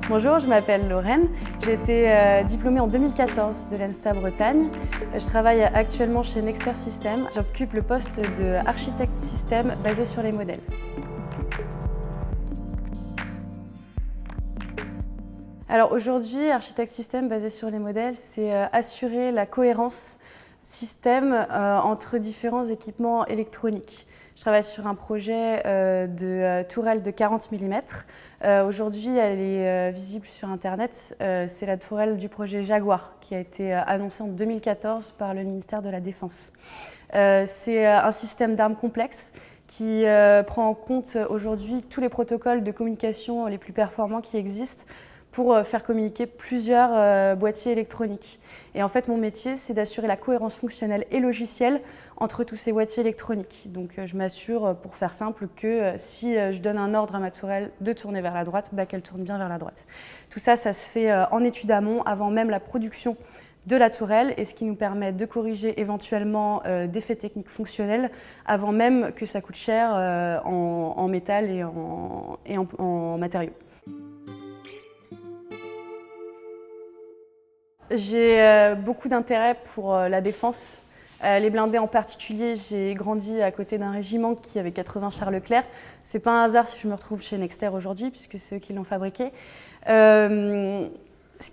Bonjour, je m'appelle Lorraine. J'ai été diplômée en 2014 de l'ENSTA Bretagne. Je travaille actuellement chez Nexter Systems. J'occupe le poste d'architecte système basé sur les modèles. Alors aujourd'hui, architecte système basé sur les modèles, c'est assurer la cohérence système entre différents équipements électroniques. Je travaille sur un projet de tourelle de 40 mm. Aujourd'hui, elle est visible sur Internet. C'est la tourelle du projet Jaguar qui a été annoncée en 2014 par le ministère de la Défense. C'est un système d'armes complexe qui prend en compte aujourd'hui tous les protocoles de communication les plus performants qui existent pour faire communiquer plusieurs boîtiers électroniques. Et en fait, mon métier, c'est d'assurer la cohérence fonctionnelle et logicielle entre tous ces boîtiers électroniques. Donc je m'assure, pour faire simple, que si je donne un ordre à ma tourelle de tourner vers la droite, qu'elle tourne bien vers la droite. Tout ça, ça se fait en étude amont, avant même la production de la tourelle, et ce qui nous permet de corriger éventuellement d'effets techniques fonctionnels avant même que ça coûte cher en métal et en matériaux. J'ai beaucoup d'intérêt pour la défense. Les blindés en particulier, j'ai grandi à côté d'un régiment qui avait 80 chars Leclerc. C'est pas un hasard si je me retrouve chez Nexter aujourd'hui, puisque c'est eux qui l'ont fabriqué. Ce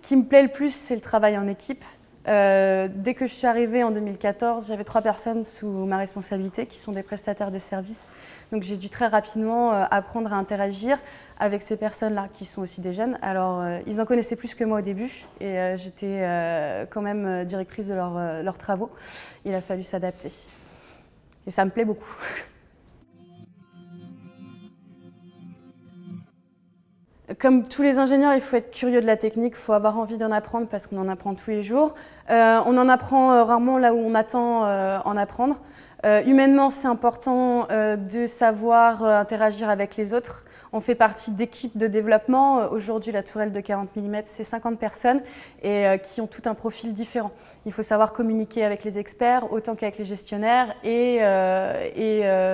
qui me plaît le plus, c'est le travail en équipe. Dès que je suis arrivée en 2014, j'avais 3 personnes sous ma responsabilité qui sont des prestataires de services. Donc j'ai dû très rapidement apprendre à interagir avec ces personnes-là qui sont aussi des jeunes. Alors ils en connaissaient plus que moi au début et j'étais quand même directrice de leurs travaux. Il a fallu s'adapter et ça me plaît beaucoup. Comme tous les ingénieurs, il faut être curieux de la technique, il faut avoir envie d'en apprendre parce qu'on en apprend tous les jours. On en apprend rarement là où on attend en apprendre. Humainement, c'est important de savoir interagir avec les autres. On fait partie d'équipes de développement. Aujourd'hui, la tourelle de 40 mm, c'est 50 personnes et qui ont tout un profil différent. Il faut savoir communiquer avec les experts autant qu'avec les gestionnaires et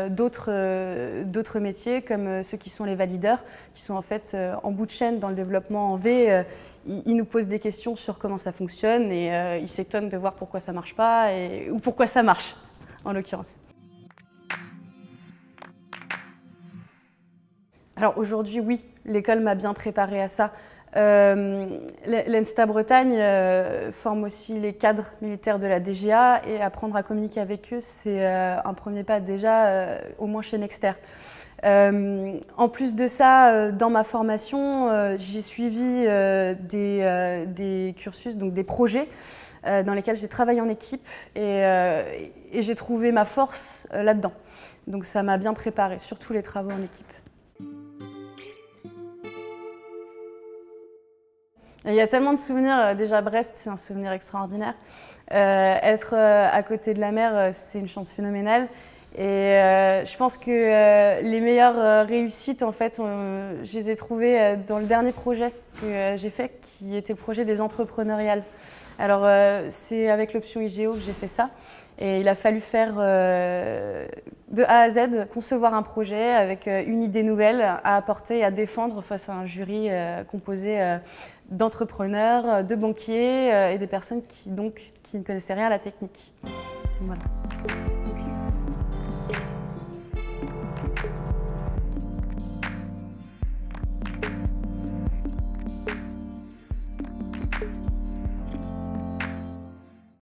d'autres métiers comme ceux qui sont les valideurs, qui sont en fait en bout de chaîne dans le développement en V. Ils nous posent des questions sur comment ça fonctionne et ils s'étonnent de voir pourquoi ça ne marche pas ou pourquoi ça marche, en l'occurrence. Alors aujourd'hui, oui, l'école m'a bien préparée à ça. L'ENSTA Bretagne forme aussi les cadres militaires de la DGA et apprendre à communiquer avec eux, c'est un premier pas déjà, au moins chez Nexter. En plus de ça, dans ma formation, j'ai suivi des cursus, donc des projets dans lesquels j'ai travaillé en équipe et j'ai trouvé ma force là-dedans. Donc ça m'a bien préparée, surtout les travaux en équipe. Il y a tellement de souvenirs. Déjà, Brest, c'est un souvenir extraordinaire. Être à côté de la mer, c'est une chance phénoménale. Et je pense que les meilleures réussites, en fait, je les ai trouvées dans le dernier projet que j'ai fait, qui était le projet des entrepreneuriales. Alors, c'est avec l'option IGEO que j'ai fait ça. Et il a fallu faire de A à Z, concevoir un projet avec une idée nouvelle à apporter et à défendre face à un jury composé d'entrepreneurs, de banquiers et des personnes qui ne connaissaient rien à la technique. Voilà.